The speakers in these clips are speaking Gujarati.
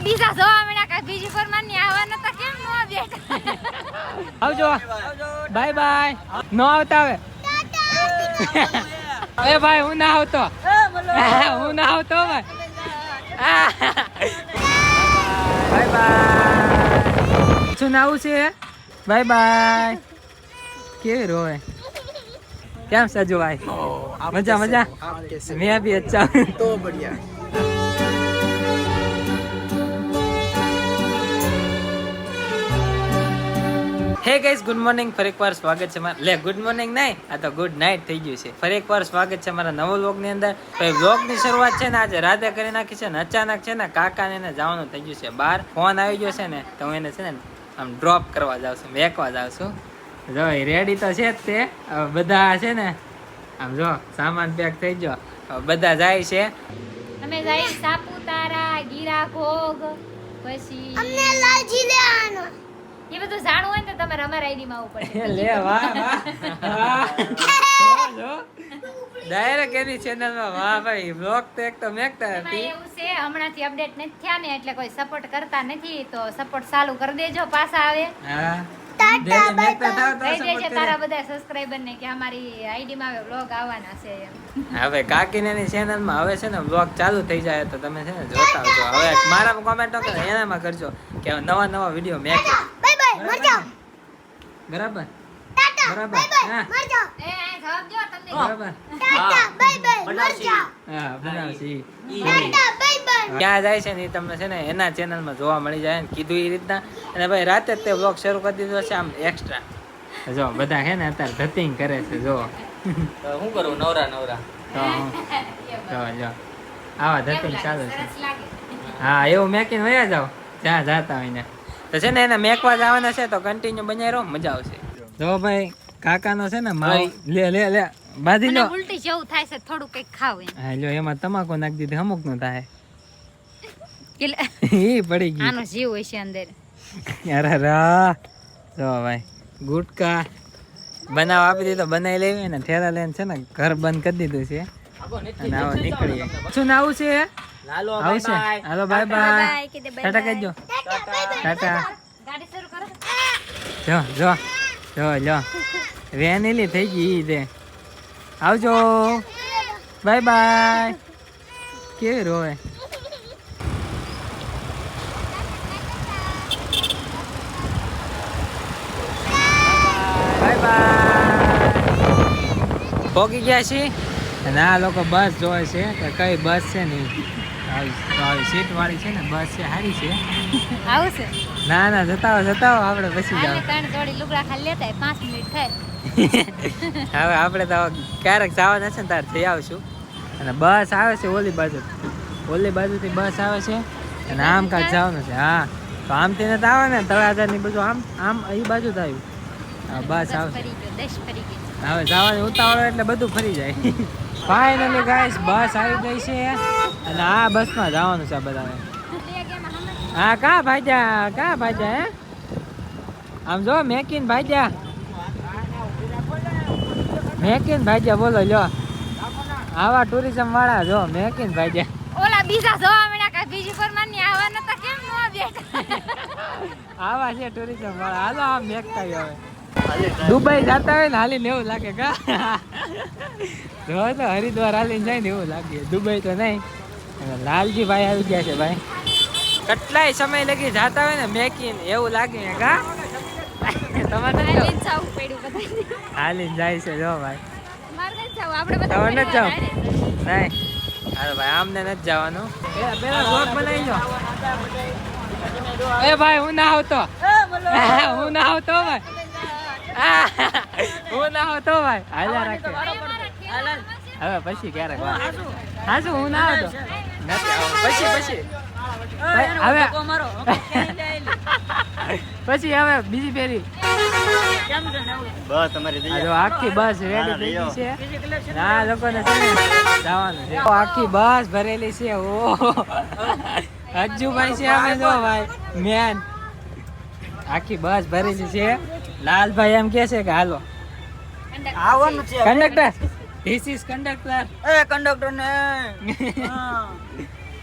બીજા જોવા મળ્યા કે બીજી ફરમાન ની આવવાના તો કેમ નો બેઠા આવજો બાય બાય નો આવતા હવે એ ભાઈ હું ના આવતો હું ના આવતો ભાઈ બાય બાય શું નાવું છે બાય બાય કેવી રોય કેમ સજુ ભાઈ મજા મજા मैं भी अच्छा तो बढ़िया હે ગાઈસ ગુડ મોર્નિંગ ફરી એકવાર સ્વાગત છે મારા ગુડ મોર્નિંગ નહીં આ તો ગુડ નાઇટ થઈ ગયું છે ફરી એકવાર સ્વાગત છે મારા નવો વ્લોગ ની અંદર વ્લોગ ની શરૂઆત છે ને આજે રાતે કરી નાખી છે ને અચાનક છે ને કાકા ને જવાનું થઈ ગયું છે બહાર ફોન આવી ગયો છે ને તો હું એને છે ને આમ ડ્રોપ કરવા જાઉં છું મેકવા જાઉં છું જો રેડી તો છે જ તે બધા છે ને આમ જો સામાન પેક થઈ ગયો બધા જાય છે અમે જાય સાપુતારા ગીરાઘોગ પછી અમને લાલજી લે આનો એ બધું જાણવું હોય ને તો તમારે અમારા આઈડી માં આવવું પડે લે વાહ જો ડાયરેક્ટ એની ચેનલ માં વાહ ભાઈ બ્લોગ તો એક તો મેકતા હતી એવું છે હમણાંથી અપડેટ નથી થયા ને એટલે કોઈ સપોર્ટ કરતા નથી તો સપોર્ટ ચાલુ કરી દેજો પાછા આવે હા ટાટા બાય કહી દેજે તારા બધા સબસ્ક્રાઇબર ને કે અમારી આઈડી માં હવે વ્લોગ આવવાના છે એમ હવે કાકીની ચેનલ માં હવે છે ને વ્લોગ ચાલુ થઈ જાય તો તમે છે ને જોતા આવજો હવે મારામાં કોમેન્ટ કરો એનામાં કરજો કે નવા નવા વિડિયો મેક બાય બાય મર જાઓ બરાબર ટાટા બરાબર બાય બાય હા મર જાઓ એ જવાબ જો તમને બરાબર ટાટા બાય બાય મર જાઓ હા બનાવશી ટાટા બાય બાય ક્યાં જાય છે ને એ તમને છે ને એના ચેનલમાં જોવા મળી જાય ને કીધું એ રીતના અને ભાઈ રાતે જ તે વ્લોગ શરૂ કરી દીધો છે આમ એક્સ્ટ્રા જો બધા છે ને અત્યારે ધતિંગ કરે છે જો શું કરું નવરા નવરા તો જો આવા ધતિંગ ચાલુ છે સરસ લાગે હા એવું મેકીને વયા જાઓ જ્યાં જાતા હોય ને તો છે ને એને મેકવા જવાના છે તો કન્ટિન્યુ બનાવી રહો મજા આવશે જો ભાઈ કાકાનો છે ને માવ લે લે લે બાંધી લો મને ઉલટી જેવું થાય છે થોડું કઈક ખાવ એમ હા લ્યો એમાં તમાકુ નાખી દીધી અમુક નું થાય એટલે ઈ પડી ગઈ આનો જીવ હોય છે અંદર અરે રા જો ભાઈ ગુટકા બનાવ આપી દીધો બનાવી લેવી ને ઠેલા લઈને છે ને ઘર બંધ કરી દીધું છે અને આવો નીકળીએ શું નાવું છે લાલો આવશે હાલો બાય બાય બાય કીધે બાય ટાટા કહેજો ટાટા ગાડી શરૂ કરો જો જો જો લો વેનીલી થઈ ગઈ ઈ દે આવજો બાય બાય કેવી રોવે બાય બાય પહોંચી ગયા છીએ અને આ લોકો બસ જોવે છે કે કઈ બસ છે ને આવી સીટ વાળી છે ને બસ છે સારી છે આવું છે ના ના જતા હો આપણે પછી જાવ આને ત્રણ જોડી લુગડા ખાલી લેતા 5 મિનિટ થાય હવે આપણે તો ક્યારેક જવાના છે ને તાર જઈ આવશું અને બસ આવે છે ઓલી બાજુથી બસ આવે છે અને આમ કાંઈક જવાનું છે હા તો આમથી નથી આવે ને તળાજાની બધું આમ આમ એ બાજુ જ આવ્યું હા બસ આવશે ફરી ગયો 10 ફરી ગયો હવે જવાની ઉતાવળ એટલે બધું ફરી જાય ફાઇનલી ગાઈસ બસ આવી ગઈ છે અને આ બસમાં જવાનું છે બધાને હા કા ભાઈજા હે આમ જો મેકીન ભાઈજા બોલો લ્યો આવા ટુરિઝમ વાળા જો મેકીન ભાઈજા ઓલા બીજા જોવા મળ્યા કે બીજી ફરમાન ની આવવાના તો કેમ નો બેઠા આવા છે ટુરિઝમ વાળા હાલો આમ મેકતા હવે દુબઈ જતા હોય ને હાલીને એવું લાગે કા જો તો હરિદ્વાર હાલીને જાય ને એવું લાગે દુબઈ તો નહીં લાલજી ભાઈ આવી ગયા છે ભાઈ કેટલાય સમય લગી જાતા હોય ને મેકીને એવું લાગે કા તમારે હાલીને જાવું પડ્યું બધાને હાલીને જાય છે જો ભાઈ મારે નથી જાવું આપણે બધા તમારે નથી જાવ નહીં હાલો ભાઈ આમને નથી જવાનું પેલા વ્લોગ બનાવી લો એ ભાઈ હું ના આવતો ભાઈ હું ના આવતો ભાઈ હાલ્યા રાખે હવે પછી ક્યારેક હા શું હું ના આવતો નથી આવો પછી હવે પછી હવે બીજી ફેરી બસ તમારી આ જો આખી બસ રેડી થઈ ગઈ છે ના લોકોને છે ને જવાનું છે આખી બસ ભરેલી છે ઓ અજ્જુભાઈ છે અમે જો ભાઈ મેન આખી બસ ભરેલી છે લાલભાઈ એમ કે છે કે હાલો આવવાનું છે conductor this is conductor A conductor ને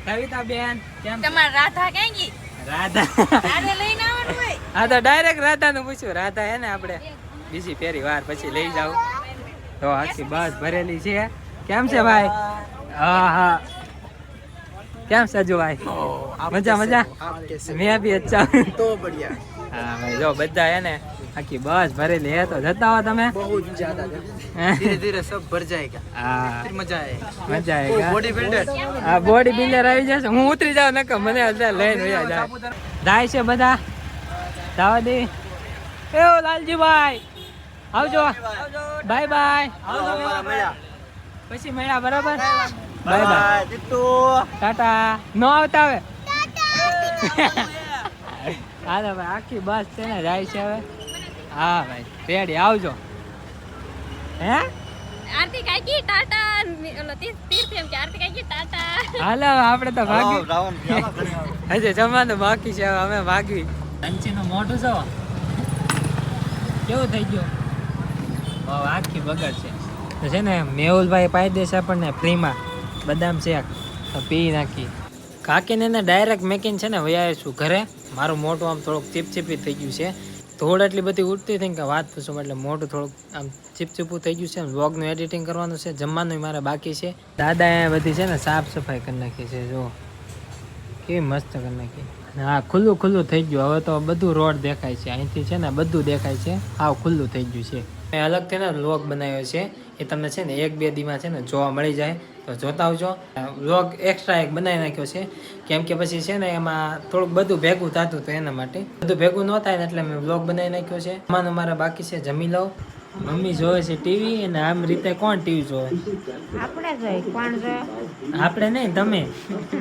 કવિતા બેન કેમ તમાર રાધા ક્યાં ગઈ રાધા હા તો ડાયરેક્ટ રાધાનું પૂછ્યું. રાધા હે ને આપણે બીજી ફેરી વાર પછી લઈ જાવ તો આખી બસ ભરેલી છે. કેમ છે ભાઈ? હા હા કેમ સજુ ભાઈ? મજા મજા. મેં બી અચ્છા तो बढ़िया હા ભાઈ જો બધા હે ને આખી બસ ભરેલી હે તો જતા હો તમે. बहुत ज्यादा धीरे धीरे सब भर जाएगा હા फिर मजा आएगा મજા આવેગા. बॉडी बिल्डर આ બોડી બિલ્ડર આવી જશે. હું ઉતરી જાઉં નકર મને અંદર લઈને વયા જાય છે બધા. જાવા દે. એ ઓ લાલજીભાઈ આવજો. Bye bye. પછી મળ્યા બરાબર. Bye bye. ટાટા. નો આવતા હવે. હાલો ભાઈ આખી બસ છે ને જાય છે હવે. હા ભાઈ રેડી આવજો. હે આરતી કાકી ટાટા ઓલો તીર્થ એમ કે આરતી કાકી ટાટા. હાલો આપણે તો ભાગી હજે જમવાનું બાકી છે. હવે અમે ભાગવી. અંચીનું મોઢું જો કેવું થઈ ગયું. આખી બગડ છે તો છે ને મેહુલભાઈ પાઈ દેશે આપણને ફ્રીમાં બદામ શેક તો પી નાખી. કાકીને ને ડાયરેક્ટ મેકીને છે ને વયા છું ઘરે. મારું મોઢું આમ થોડુંક ચીપચીપી થઈ ગયું છે. ધૂળ એટલી બધી ઉડતી થઈ કે વાત પૂછો. એટલે મોઢું થોડુંક આમ ચીપચીપું થઈ ગયું છે. વ્લોગનું એડિટિંગ કરવાનું છે. જમવાનું મારે બાકી છે. દાદા એ બધી છે ને સાફ સફાઈ કરી નાખી છે. જો કેવી મસ્ત કરી નાખી. હા ખુલ્લું ખુલ્લું થઈ ગયું. હવે તો બધું રોડ દેખાય છે. અહીંથી છે ને બધું દેખાય છે. હાવ ખુલ્લું થઈ ગયું છે. મેં અલગથી ને વ્લોગ બનાવ્યો છે. એ તમને છે ને 1-2 દીમાં છે ને જોવા મળી જાય તો જોતા આવજો. વ્લોગ એક્સ્ટ્રા એક બનાવી નાખ્યો છે કેમ કે પછી છે ને એમાં થોડુંક બધું ભેગું થતું હતું એના માટે. બધું ભેગું ન થાય ને એટલે મેં વ્લોગ બનાવી નાખ્યો છે. જમવાનું મારે બાકી છે. જમી લઉં. મમ્મી જોવે છે ટીવી અને આમ રીતે કોણ ટીવી જોવે? આપણે જોઈ કોણ જોય? આપણે નહીં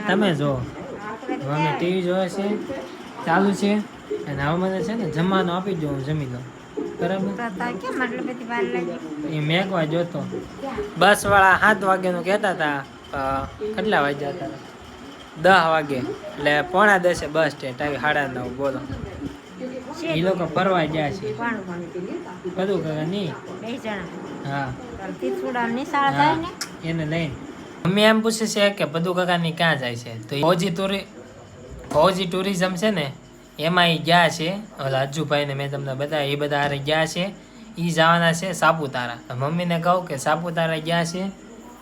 તમે જો. મમ્મી ટીવી જોવે છે ચાલુ છે અને હવે મને છે ને જમવાનું આપી દો. હું જમી લઉં બરાબર. કેમ આટલી બધી વાર લાગી? એ મેઘવા જોતો. બસ વાળા 7 વાગ્યાનું કહેતા હતા. કેટલા વાગ્યા હતા? 10 વાગે એટલે 9:45 બસ સ્ટેન્ડ આવી. 9:30 બોલો. એ લોકો ફરવા ગયા છે. બધું કાકા નહીં. 2 જણા. હા તીર્થુડા નિશાળ થાય ને એને લઈને મમ્મી એમ પૂછે છે કે બધું કાકાની ક્યાં જાય છે તો ફૌજી ટુરિઝમ છે ને એમાં એ ગયા છે. ઓલા અજ્જુભાઈને મેં તમને બતાવ્યા એ બધા હારે ગયા છે. એ જવાના છે સાપુતારા. મમ્મીને કહું કે સાપુતારા ગયા છે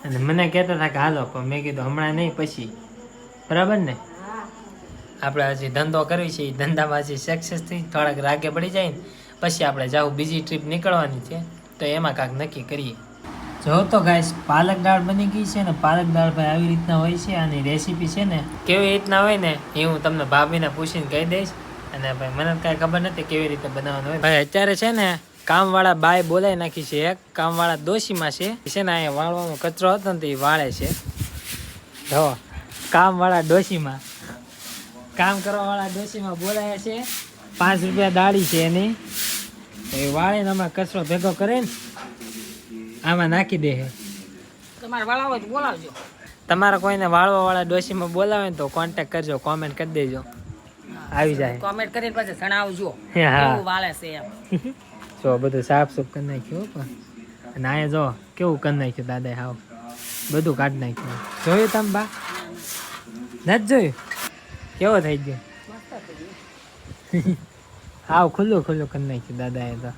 અને મને કહેતા હતા કે હાલો પણ મેં કીધું હમણાં નહીં પછી. બરાબર ને? આપણે હજી ધંધો કરવી છે. એ ધંધામાં હજી સક્સેસ થઈ થોડાક રાગે પડી જાય ને પછી આપણે જાવું બીજી ટ્રીપ નીકળવાની છે તો એમાં કાંઈક નક્કી કરીએ. જો તો ગાઈસ પાલક દાળ બની ગઈ છે ને. પાલક દાળ ભાઈ આવી રીતના હોય છે. આની રેસીપી છે ને કેવી રીતના હોય ને એ હું તમને ભાભીને પૂછીને કહી દઈશ. અને ભાઈ મને કાંઈ ખબર નથી કેવી રીતે બનાવવાનું હોય. ભાઈ અત્યારે છે ને કામવાળા બાય બોલાવી નાખી છે. એક કામવાળા ડોશીમાં છે ને અહીંયા વાળવાનો કચરો હતો ને તો એ વાળે છે. જો કામવાળા ડોશીમાં કામ કરવાવાળા ડોશીમાં બોલાયા છે. 5 રૂપિયા દાળી છે એની. એ વાળીને આમાં કચરો ભેગો કરે ને આમાં નાખી દે. તમારે વાળા હોય તો બોલાવજો. તમારા કોઈને વાળવા વાળા ડોશીમાં બોલાવે ને તો કોન્ટેક્ટ કરજો. કોમેન્ટ કરી દેજો. આવી જાય. કોમેન્ટ કરીને પછી જણાવજો હા. કેવું વાળે છે એમ. જો બધું સાફ સુફ કરી નાખ્યું પણ. અને અહીંયા જો કેવું કરી નાખ્યું દાદાએ. હાવ બધું કાઢી નાખ્યું. જોયું તમે બા? નથી જોયું? કેવો થઈ ગયો? હાવ ખુલ્લું ખુલ્લું કરી નાખ્યું દાદાએ તો.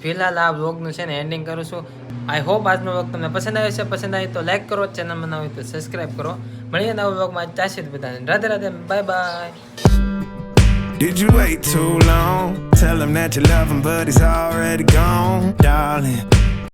ફિલહાલ આ વ્લોગનું છે ને એન્ડિંગ કરું છું. આઈ હોપ આજનો વ્લોગ તમને પસંદ આવ્યો છે. પસંદ આવી તો લાઈક કરો. ચેનલમાં ન હોય તો સબસ્ક્રાઈબ કરો. મળીએ નવા વ્લોગમાં. ત્યાં સુધી બધાને Radhe Radhe. Bye bye. Did you wait too long? Tell him that you love him, but he's already gone, darling.